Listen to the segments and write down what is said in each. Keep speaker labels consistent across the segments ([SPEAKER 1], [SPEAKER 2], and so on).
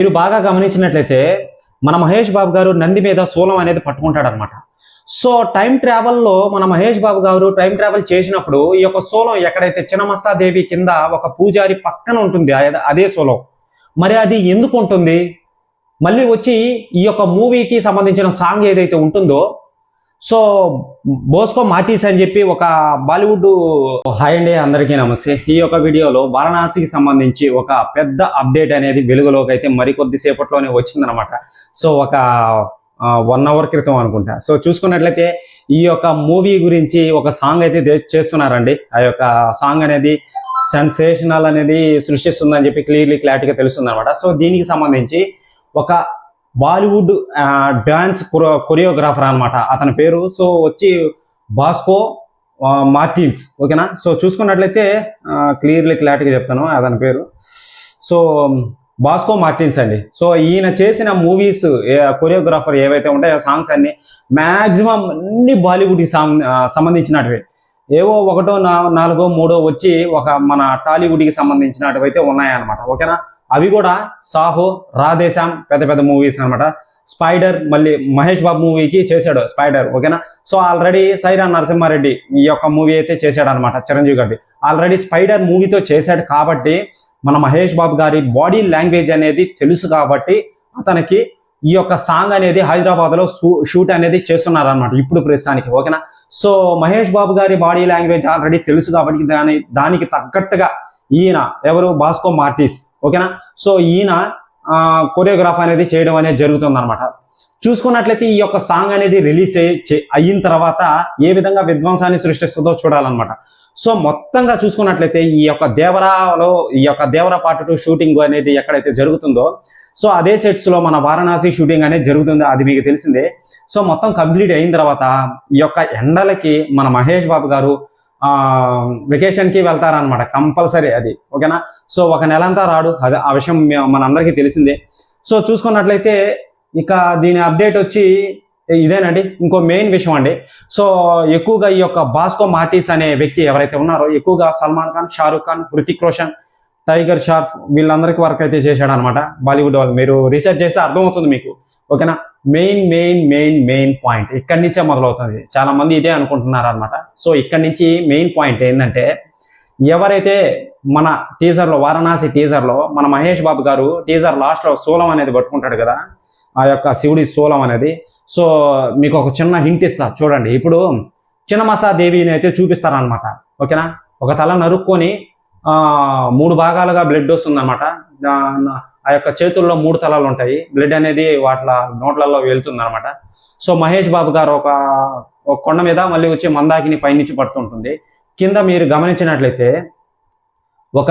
[SPEAKER 1] మీరు బాగా గమనించినట్లయితే మన మహేష్ బాబు గారు నంది మీద శూలం అనేది పట్టుకుంటాడు అనమాట. సో టైం ట్రావెల్లో మన మహేష్ బాబు గారు టైం ట్రావెల్ చేసినప్పుడు ఈ యొక్క శూలం ఎక్కడైతే చిన్నమస్తాదేవి కింద ఒక పూజారి పక్కన ఉంటుంది అదే శూలం, మరి అది ఎందుకు ఉంటుంది? మళ్ళీ వచ్చి ఈ యొక్క మూవీకి సంబంధించిన సాంగ్ ఏదైతే ఉంటుందో, సో బోస్కో మార్టిస్ అని చెప్పి ఒక బాలీవుడ్. హాయ్ అండి, అందరికీ నమస్తే. ఈ యొక్క వీడియోలో వారణాసికి సంబంధించి ఒక పెద్ద అప్డేట్ అనేది వెలుగులోకి అయితే మరికొద్ది సేపట్లోనే వచ్చిందనమాట. సో ఒక 1 hour క్రితం అనుకుంటా. సో చూసుకున్నట్లయితే ఈ యొక్క మూవీ గురించి ఒక సాంగ్ అయితే చేస్తున్నారండి. ఆ యొక్క సాంగ్ అనేది సెన్సేషనల్ అనేది సృష్టిస్తుందని చెప్పి క్లారిటీగా తెలుస్తుంది అనమాట. సో దీనికి సంబంధించి ఒక బాలీవుడ్ డాన్స్ కొరియోగ్రాఫర్ అనమాట, అతని పేరు సో వచ్చి బాస్కో మార్టిన్స్. ఓకేనా? సో చూసుకున్నట్లయితే క్లారిటీగా చెప్తాను అతని పేరు. సో బాస్కో మార్టిన్స్ అండి. సో ఈయన చేసిన మూవీస్ కొరియోగ్రాఫర్ ఏవైతే ఉంటాయో సాంగ్స్ అన్ని మ్యాక్సిమం అన్ని బాలీవుడ్కి సంబంధించినటివి. ఏవో 1, 4, 3 వచ్చి ఒక మన టాలీవుడ్కి సంబంధించినవి అయితే ఉన్నాయన్నమాట. ఓకేనా? అవి కూడా సాహో, రాధేశ్యామ్ పెద్ద పెద్ద మూవీస్ అనమాట. స్పైడర్ మళ్ళీ మహేష్ బాబు మూవీకి చేశాడు స్పైడర్. ఓకేనా? సో ఆల్రెడీ సైరా నరసింహారెడ్డి ఈ యొక్క మూవీ అయితే చేశాడు అనమాట, చిరంజీవి గారి. ఆల్రెడీ స్పైడర్ మూవీతో చేశాడు కాబట్టి మన మహేష్ బాబు గారి బాడీ లాంగ్వేజ్ అనేది తెలుసు కాబట్టి అతనికి ఈ యొక్క సాంగ్ అనేది హైదరాబాద్లో షూట్ అనేది చేస్తున్నారు అనమాట ఇప్పుడు ప్రస్తుతానికి. ఓకేనా? సో మహేష్ బాబు గారి బాడీ లాంగ్వేజ్ ఆల్రెడీ తెలుసు కాబట్టి దానికి తగ్గట్టుగా ఈయన ఎవరు బాస్కో మార్టిస్. ఓకేనా? సో ఈయన కొరియోగ్రాఫ్ అనేది చేయడం అనేది జరుగుతుంది అనమాట. చూసుకున్నట్లయితే ఈ యొక్క సాంగ్ అనేది రిలీజ్ అయిన తర్వాత ఏ విధంగా విధ్వంసాన్ని సృష్టిస్తుందో చూడాలన్నమాట. సో మొత్తంగా చూసుకున్నట్లయితే ఈ యొక్క దేవరా పార్ట్ 2 షూటింగ్ అనేది ఎక్కడైతే జరుగుతుందో, సో అదే సెట్స్ లో మన వారణాసి షూటింగ్ అనేది జరుగుతుంది, అది మీకు తెలిసిందే. సో మొత్తం కంప్లీట్ అయిన తర్వాత ఈ యొక్క ఎండలకి మన మహేష్ బాబు గారు వెకేషన్కి వెళ్తారనమాట కంపల్సరీ అది. ఓకేనా? సో 1 నెల అంతా రాడు, అది ఆ విషయం మనందరికీ తెలిసిందే. సో చూసుకున్నట్లయితే ఇక దీని అప్డేట్ వచ్చి ఇదేనండి. ఇంకో మెయిన్ విషయం అండి, సో ఎక్కువగా ఈ యొక్క బాస్కో మార్టిస్ అనే వ్యక్తి ఎవరైతే ఉన్నారో ఎక్కువగా సల్మాన్ ఖాన్, షారూక్ ఖాన్, హృతిక్ రోషన్, టైగర్ షార్ఫ్ వీళ్ళందరికీ వర్క్ అయితే చేశాడు అనమాట బాలీవుడ్ వాళ్ళు. మీరు రీసెర్చ్ చేస్తే అర్థమవుతుంది మీకు. ఓకేనా? మెయిన్ పాయింట్ ఇక్కడి నుంచే మొదలవుతుంది. చాలా మంది ఇదే అనుకుంటున్నారు అనమాట. సో ఇక్కడి నుంచి మెయిన్ పాయింట్ ఏంటంటే, ఎవరైతే మన టీజర్లో వారణాసి టీజర్లో మన మహేష్ బాబు గారు టీజర్ లాస్ట్లో శూలం అనేది పట్టుకుంటాడు కదా, ఆ యొక్క శివుడి శూలం అనేది. సో మీకు ఒక చిన్న హింట్ ఇస్తా చూడండి. ఇప్పుడు చిన్నమస్తాదేవిని అయితే చూపిస్తారనమాట. ఓకేనా? ఒక తల నరుక్కొని 3 భాగాలుగా బ్లడ్ వస్తుందన్నమాట. ఆ యొక్క చేతుల్లో 3 తలాలు ఉంటాయి, బ్లడ్ అనేది వాటి నోట్లలో వెళ్తుంది అనమాట. సో మహేష్ బాబు గారు ఒక కొండ మీద మళ్ళీ వచ్చి మందాకిని పైనుంచి పడుతుంటుంది. కింద మీరు గమనించినట్లయితే ఒక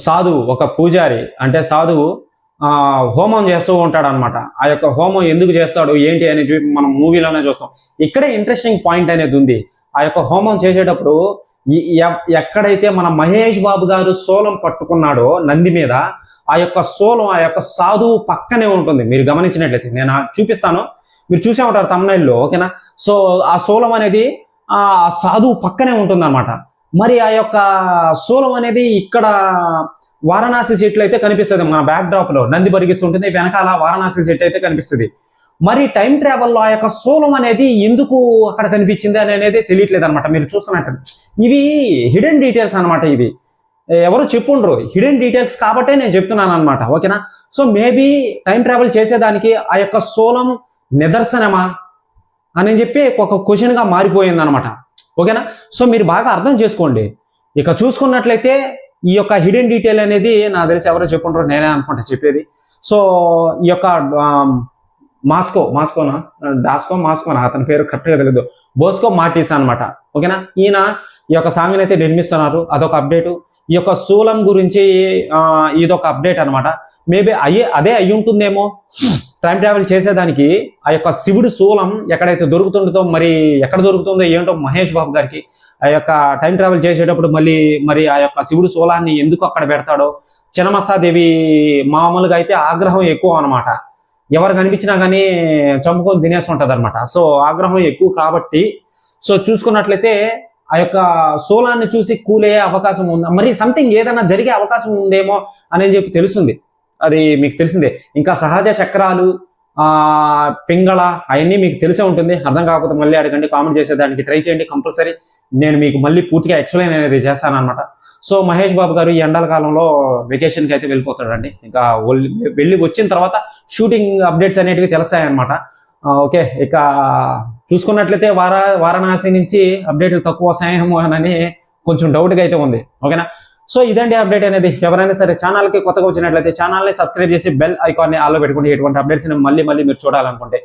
[SPEAKER 1] సాధువు, ఒక పూజారి అంటే సాధువు హోమం చేస్తూ ఉంటాడు అనమాట. ఆ యొక్క హోమం ఎందుకు చేస్తాడు ఏంటి అనేది మనం మూవీలోనే చూస్తాం. ఇక్కడే ఇంట్రెస్టింగ్ పాయింట్ అనేది ఉంది. ఆ యొక్క హోమం చేసేటప్పుడు ఎక్కడైతే మన మహేష్ బాబు గారు శూలం పట్టుకున్నాడో నంది మీద, ఆ యొక్క శూలం ఆ యొక్క సాధువు పక్కనే ఉంటుంది. మీరు గమనించినట్లయితే నేను చూపిస్తాను, మీరు చూసే ఉంటారు తమ్నైల్లో. ఓకేనా? సో ఆ శూలం అనేది ఆ సాధువు పక్కనే ఉంటుంది అనమాట. మరి ఆ యొక్క శూలం అనేది ఇక్కడ వారణాసి సెట్లు అయితే కనిపిస్తుంది. మన బ్యాక్ డ్రాప్ లో నంది బరిగిస్తుంటుంది, వెనకాల వారణాసి సెట్ అయితే కనిపిస్తుంది. మరి టైం ట్రావెల్లో ఆ యొక్క శూలం అనేది ఎందుకు అక్కడ కనిపించింది అనేది తెలియట్లేదు అనమాట. మీరు చూస్తున్నట్టు ఇవి హిడెన్ డీటెయిల్స్ అనమాట. ఇవి ఎవరు చెప్పుండ్రు, హిడెన్ డీటెయిల్స్ కాబట్టే నేను చెప్తున్నాను అనమాట. ఓకేనా? సో మేబీ టైం ట్రావెల్ చేసేదానికి ఆ యొక్క శూలం నిదర్శనమా అని చెప్పి ఒక క్వశ్చన్ గా మారిపోయింది అనమాట. ఓకేనా? సో మీరు బాగా అర్థం చేసుకోండి. ఇక చూసుకున్నట్లయితే ఈ యొక్క హిడెన్ డీటెయిల్ అనేది నాకు తెలిసి ఎవరో చెప్పుండ్రు, నేనే అనుకుంటా చెప్పేది. సో ఈ యొక్క మాస్కోనా అతని పేరు కరెక్ట్గా తెలియదు, బోస్కో మార్టిస్ అనమాట. ఓకేనా? ఈయన ఈ యొక్క సాంగ్ అయితే నిర్మిస్తున్నారు, అదొక అప్డేటు. ఈ యొక్క శూలం గురించి ఇదొక అప్డేట్ అనమాట. మేబీ అదే అయి ఉంటుందేమో. టైం ట్రావెల్ చేసేదానికి ఆ యొక్క శివుడి శూలం ఎక్కడైతే దొరుకుతుందో, మరి ఎక్కడ దొరుకుతుందో ఏంటో మహేష్ బాబు గారికి ఆ యొక్క టైం ట్రావెల్ చేసేటప్పుడు మరి ఆ యొక్క శివుడి శూలాన్ని ఎందుకు అక్కడ పెడతాడో. చిన్నమస్తాదేవి మామూలుగా అయితే ఆగ్రహం ఎక్కువ అనమాట, ఎవరు కనిపించినా కానీ చంపుకొని తినేస్తుంటది అనమాట. సో ఆగ్రహం ఎక్కువ కాబట్టి సో చూసుకున్నట్లయితే ఆ యొక్క శూలాన్ని చూసి కూలే అవకాశం ఉందా, మరి సంథింగ్ ఏదైనా జరిగే అవకాశం ఉందేమో అని చెప్పి తెలుస్తుంది. అది మీకు తెలిసిందే. ఇంకా సహజ చక్రాలు, పింగళ అవన్నీ మీకు తెలిసే ఉంటుంది. అర్థం కాకపోతే మళ్ళీ అడగండి, కామెంట్ చేసేదానికి ట్రై చేయండి కంపల్సరీ. నేను మీకు మళ్ళీ పూర్తిగా ఎక్స్ప్లెయిన్ అనేది చేస్తాను అనమాట. సో మహేష్ బాబు గారు ఈ ఎండాల కాలంలో వెకేషన్కి అయితే వెళ్ళిపోతాడండి. ఇంకా వెళ్ళి వచ్చిన తర్వాత షూటింగ్ అప్డేట్స్ అనేటివి తెలుస్తాయన్నమాట. ఓకే, ఇక చూసుకున్నట్లయితే వారణాసి నుంచి అప్డేట్లు తక్కువ వస్తాయేమో అని కొంచెం డౌట్గా అయితే ఉంది. ఓకేనా? సో ఇదండి అప్డేట్ అనేది. ఎవరైనా సరే ఛానల్కి కొత్తగా వచ్చినట్లయితే ఛానల్ని సబ్స్క్రైబ్ చేసి బెల్ ఐకాన్ని ఆల్లో పెట్టుకోండి. ఎటువంటి అప్డేట్స్ మళ్ళీ మీరు చూడాలనుకుంటే.